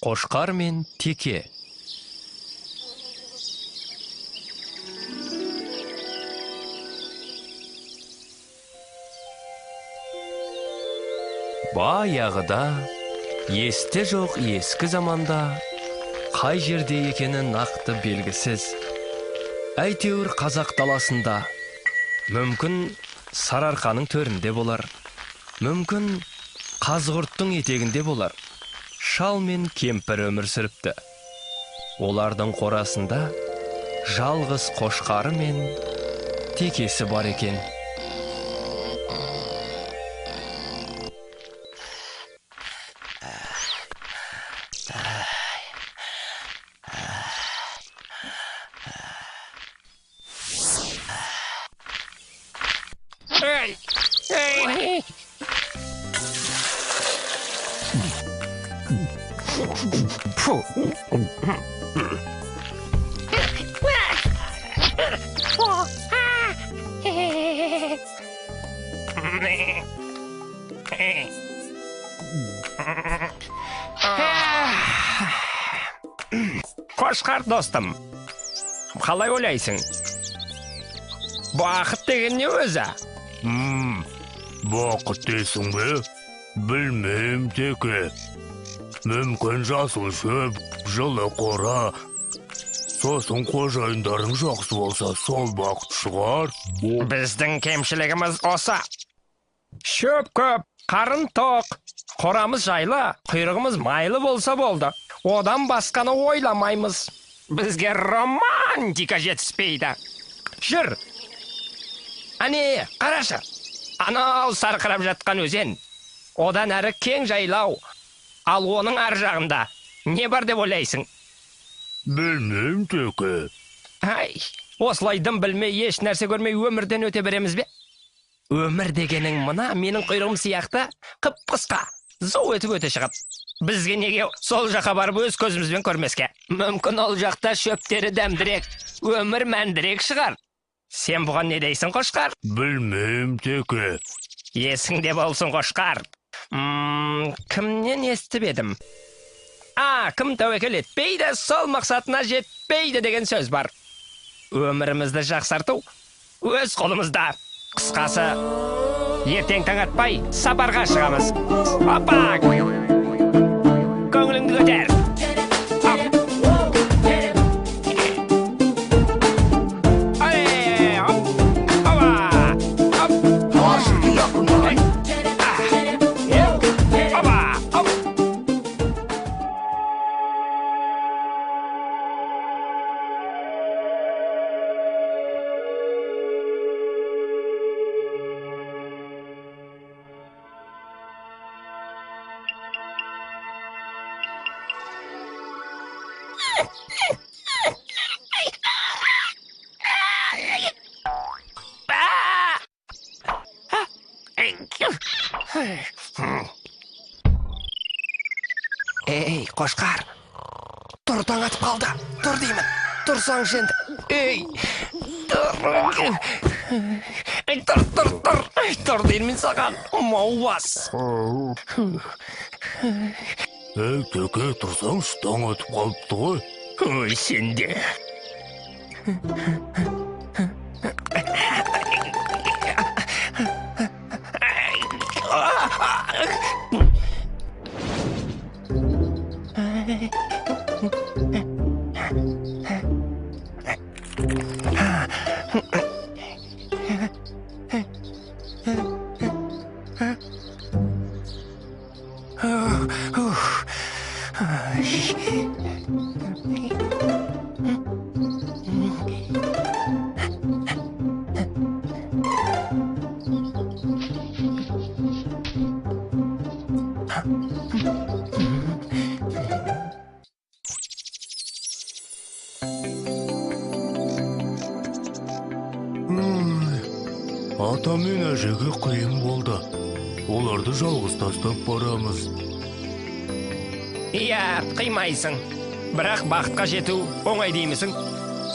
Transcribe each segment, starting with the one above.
Қошқар мен теке. Баяғыда, есте жоқ ескі заманда, қай жерде екені нақты белгісіз. Әйтеуір қазақ даласында, мүмкін Сарыарқаның төрінде болар, мүмкін Қазғұрттың етегінде болар. Шал мен кемпір өмір сүріпті. Олардың қорасында жалғыз қошқары мен текесі бар екен. Қошқар достым, қалай ойлайсың? Бақыт деген не өзі? Бақыт дейсің бе? Білмейм, теке. Мүмкін жасыл шөп, жылы қора. Сосын қожайындарың жақсы болса, сол бақыт шығар. Біздің кемшілігіміз осы. Шөп көп, қарын тоқ, қорамыз жайлы, құйрығымыз майлы болса болды. Одан басқаны ойламаймыз. Бізге романтика жетіспейді. Жүр. Ане, қарашы. Анау сарқырап жатқан өзен. Одан әрі кең жайлау. Ал оның ар жағында не бар деп ойлайсың? Білмейм, теке. Ай, осылай дым білмей, еш нәрсе көрмей өмірден өте береміз бе? Өмір дегенің мына менің құйрығым сияқты қып-қысқа, зау етіп өте шығып. Бізге неге сол жаққа барып өз көзімізбен көрмеске? Мүмкін ол жақта шөптері дәмдірек, өмір мәндірек шығар. Сен бұған не дейсің, қошқар? Білмейм, теке. Есіңде болсын, қошқар. Кімнен естіп едім? Кім тәуекел етпейді, сол мақсатына жетпейді деген сөз бар. Өмірімізді жақсарту өз қолымызда. Қысқасы, ертең таң атпай сапарға шығамыз. Опа! Көңіліңді көтер. Ей, қошқар, тұр, таң атып қалды. Тұр деймін, тұрсаң енді. Ей, тұр деймін саған, маубас. Ей, теке, тұрсаңшы, таң атып қалыпты ғой. Ой, сенде. Ата мен әжеге қиын болды. Оларды жалғыз тастап барамыз. Иә, қимайсың. Бірақ бақытқа жету оңай деймісің?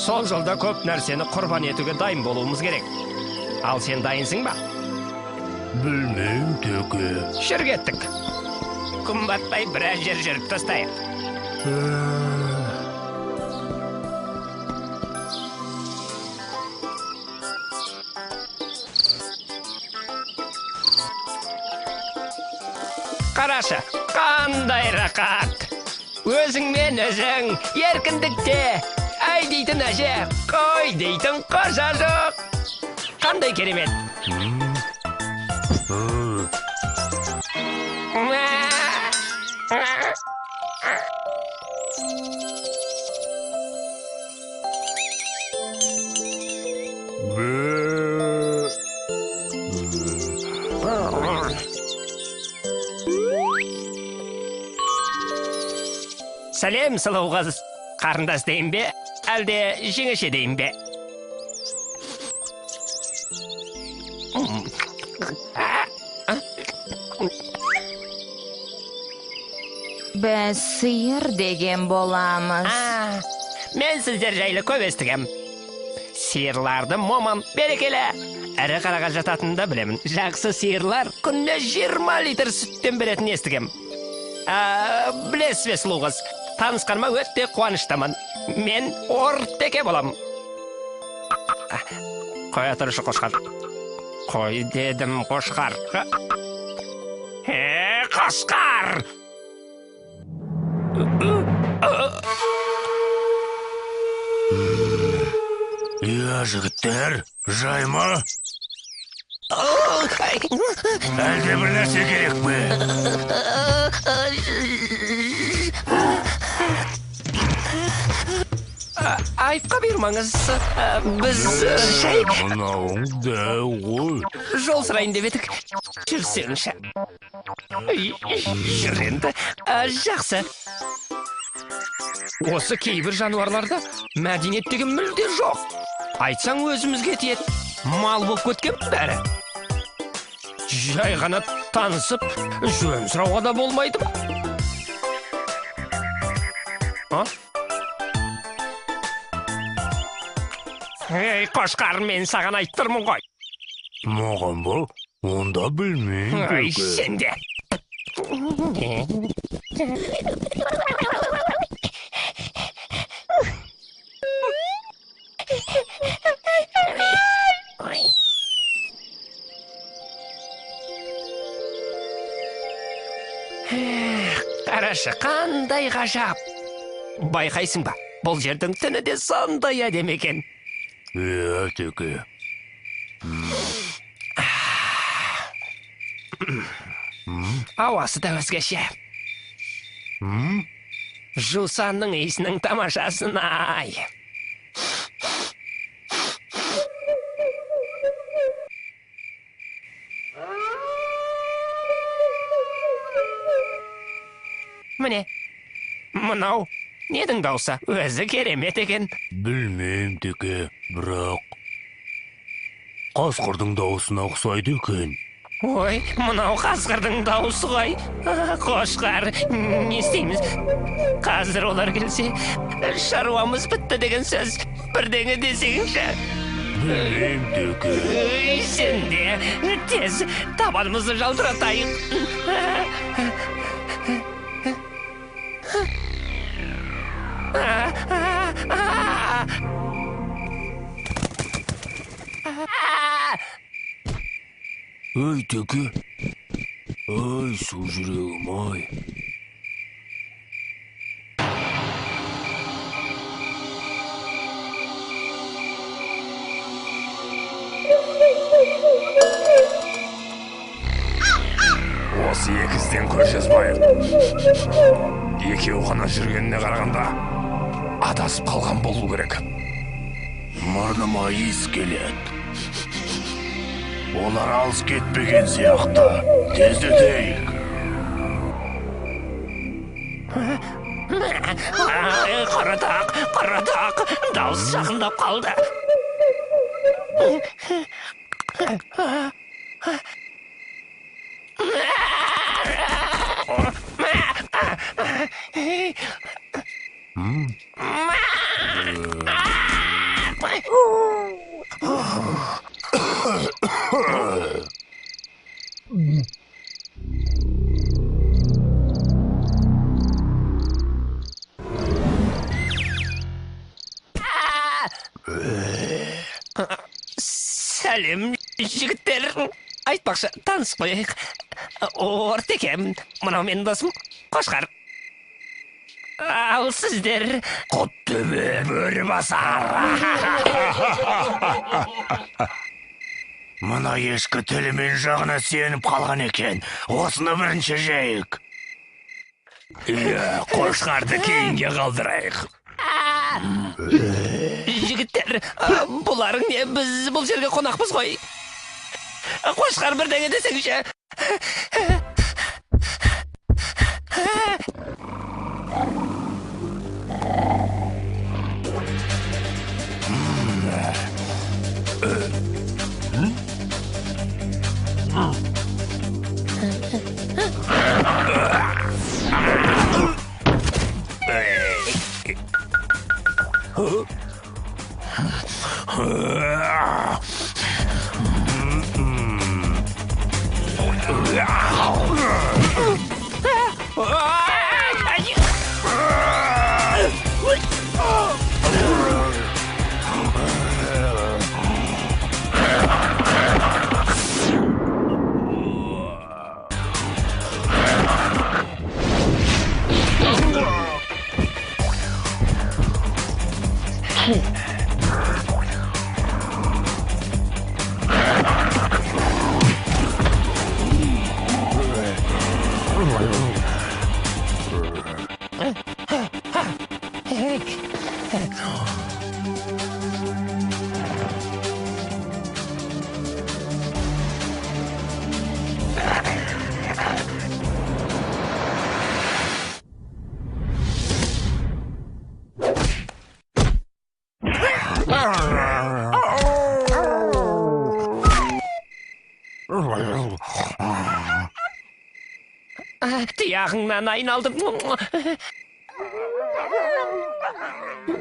Сол жолда көп нәрсені құрбан етуге дайын болуымыз керек. Ал сен дайынсың ба? Білмейм, теке. Жүр кеттік. Күн батпай біраз жер жүріп тастайық. Қарашы, қандай рақат. Өзіңмен өзің, еркіндікте. Ай дейтін әже, қой дейтін қожа жоқ. Қандай керемет. Сәлем, сұлу қыз. Қарындас дейін бе, әлде жеңеше дейін бе? Біз сиыр деген боламыз. Мен сіздер жайлы көп естігем. Сиырларды момам берекелі. Әрі қараға жататынды білемін. Жақсы сиырлар күнде 20 литр сүттен беретін естігем. Білесіз бе, сұлу қыз? Танысқаныма өтте қуаныштамын. Мен Ортеке болам. Қоя тұрышы, қошқар. Қой дедім, қошқар. Қошқар! Жігіттер, жайма? Әлде бір нәрсе керек пе? Айыпқа бермаңыз. Біз шай... Мынауың дәу ғой. Жол сұрайын деп едік. Жүрсеңші. Жүр енді. Жақсы. Осы кейбір жануарларда мәдениет деген мүлде жоқ. Айтсаң өзімізге тиет. Мал болып кеткен бәрі. Жай ғана танысып, жөн сұрауға да болмайды. Ей, қошқар, мен саған айттырмын ғой. Маған ба? Онда білмеймін. Ай, сен де. Қарашы, қандай ғажап. Байқайсың ба, бұл жердің түні де сондай әдемі екен. Теке. Ауасы да өзгеше. Жусанның иісінің тамашасын ай. Міне, мынау недің даусы? Өзі керемет екен. Білмеймін, теке, бірақ қасқырдың дауысына ұқсайды екен. Ой, мынау қасқырдың дауысы ғой. Қошқар, не істейміз? Қазір олар келсе, шаруамыз бітті деген сөз. Бірдеңе десеңші. Білмеймін, теке. Сен де тез табанымызды жалтыратайық. Ой, теке. Ой, су жүрегім, ай. Осы екізден көршес байып. Екеу ғана жүргеніне қарағанда адасып қалған болу керек. Мұрныма иіс келеді. Олар алыс кетпеген сияқты. Тездетейік. Қаратақ, дауыс жақындап қалды. сәлем, жігіттер. Айтпақшы, таныс қойық. Ортекем, мынау менің досым Қошқар. Ал сіздер... Құттөбе бөрі басар. Мына ешкі тілімен жағына сеніп қалған екен. Осыны бірінші жейік. Иә, Қошқарды кейінге қалдырайық. Жігіттер, бұларың не? Біз бұл жерге қонақпыз ғой. Қошқар бірдеңе десеңші. Тияғыңнан айналдым.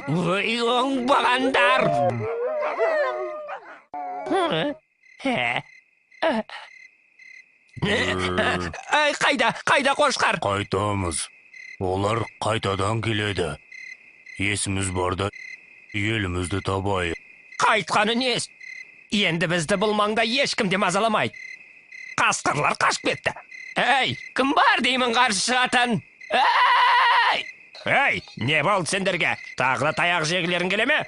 Ой, оңбағандар. Қайда Қошқар? Қайтамыз. Олар қайтадан келеді. Есіміз барда елімізді табайық. Қайтқаны нес? Енді бізді бұл маңда ешкім де мазаламайды. Қасқырлар қашып кетті. Әй, кім бар деймін қарсы шығатын? Әй, не болды сендерге? Тағы да таяқ жегілерің келе ме?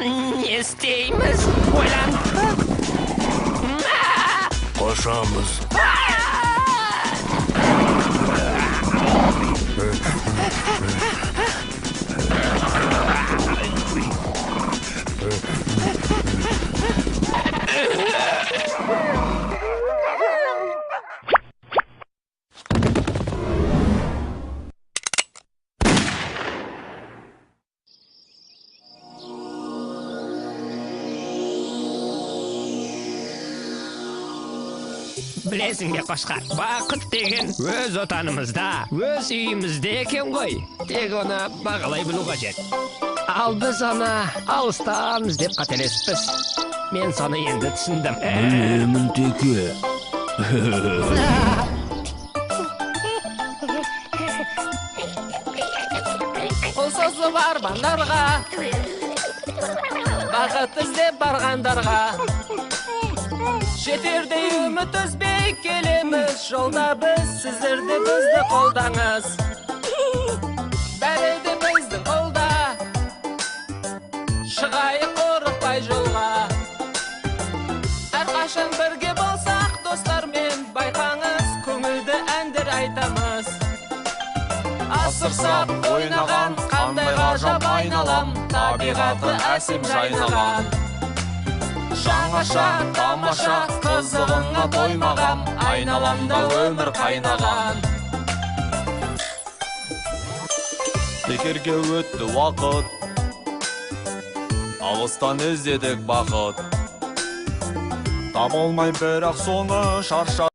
Не істейміз? Ойлан. Қашамыз. Білесің бе Қошқар, бақыт деген өз отанымызда, өз үйімізде екен ғой. Тек оны бағалай білу қажет. Ал біз оны алыстан іздеп қателеспіз. Мен соны енді түсіндім. Білемін теке. Қол созып армандарға, бақыт іздеп барғандарға, жетердей үміт үзбей келеміз. Жолда біз, сіздер де бізді қолдаңыз. Бәрі де біздің қолда, шығайық қорықпай жолға. Әрқашан бірге болсақ достармен, байқаңыз, көңілді әндер айтамыз. Асырсап ойнаған, қандай ғажап айналам, табиғаты әсем жайнаған. Жаңаша, тамаша, қызығыңа тоймағам, айналамда өмір қайнаған. Бекерге өтті уақыт, алыстан іздедік бақыт. Таба алмай бірақ соны шарша